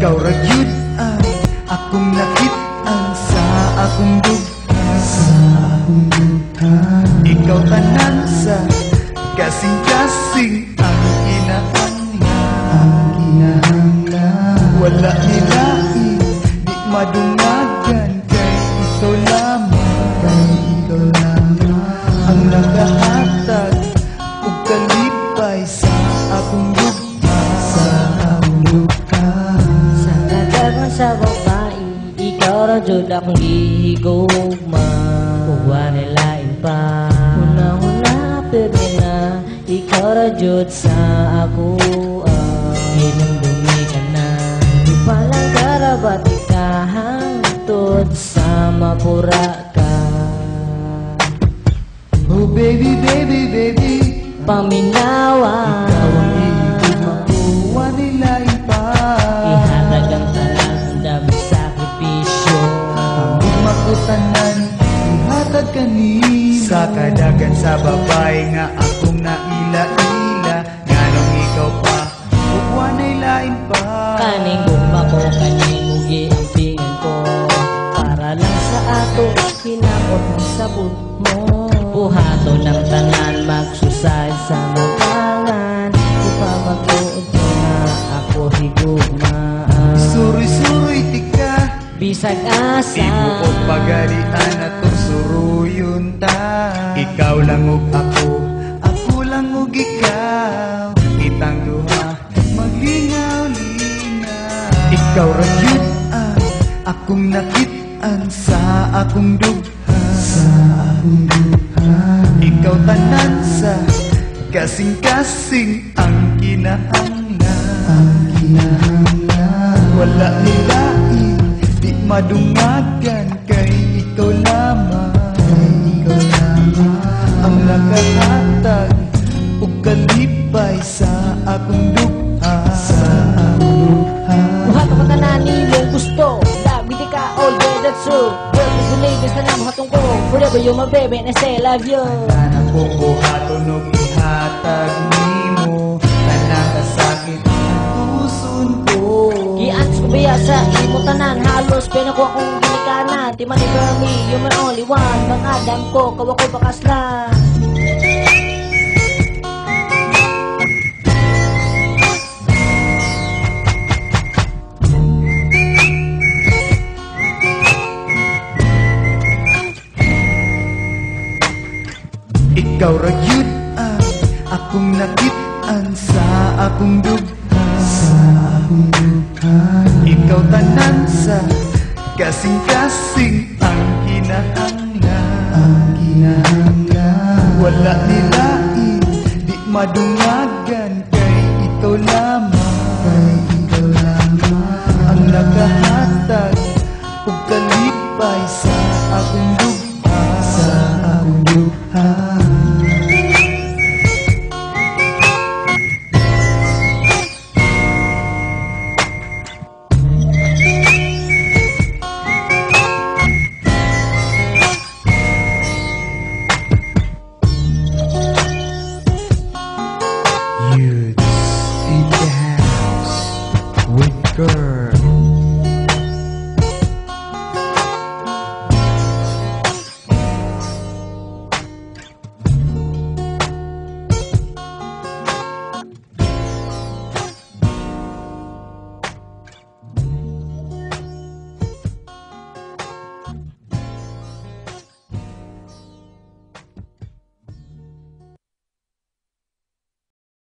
Ikaw ra gyud ang akong nakit-an sa akong dugha. Ikaw tanan sa kasing-kasing ang kinahanglan. Wala nilain, di madungagan, kay ikaw lamang ang nakahatag ug kalipay sa akong dugha. Sa kadagan sa babae, ikaw ra jud akong gihigugma. Uwa nilain pa, una-una pirmi na, ikaw ra jud sa ako. Hinumdumi ka na, di palang karabat ikahangtod sa mapura ka. Oh baby, baby, baby, Paminawa, ikaw ang ihigugma ko, wa nilain pa. ihatag ang tanan, daming sakripisyo. Gugma ko tanan, ihatag kanina. Sa kadagan sa babae nga akong naila-ila, nganong ikaw pa, ug wa nilain pa. Kaning gugma ko, kaning ugi ang pingin ko. Para lang sa ato, hinakot mo sabot mo. Buhato ng tanan, magsusay sa mutangan. Di pa magtuod ko na ako higugmaan. Suroy-suroy tika, Bisag asa, di mo og pagalian atong suruyon ta. Ikaw lang ug ako lang ug ikaw, kitang duha maglingaw-lingaw. Ikaw ra gyud ang akong nakit-an sa akong dugha. Ikaw tanan sa kasing-kasing ang kinahanglan. Wala nilain, di madungagan, kay ikaw lamang ang nakahatag ug kalipay sa akong dugha. buhat ako tanan nimong gusto. Labi di ka, all day that's true. Girl, is the ladies na namuhatong ko. Forever you're my baby and I say love you. Tanan kong buhaton ug ihatag nimo, tanan kasakit ang puson ko. Gians ko biya sa imo tanan, halos pinako akong ginikana. Di man for me, you're my only one. Bang adam ko, kawa ko bakas lang. Ikaw ra gyud ang akong nakit-an sa akong dugha. Ikaw tanan sa kasing-kasing ang kinahanglan. Wala nilain, di madungagan, kay ikaw lamang ang nakahatag ug kalipay sa akong dugha.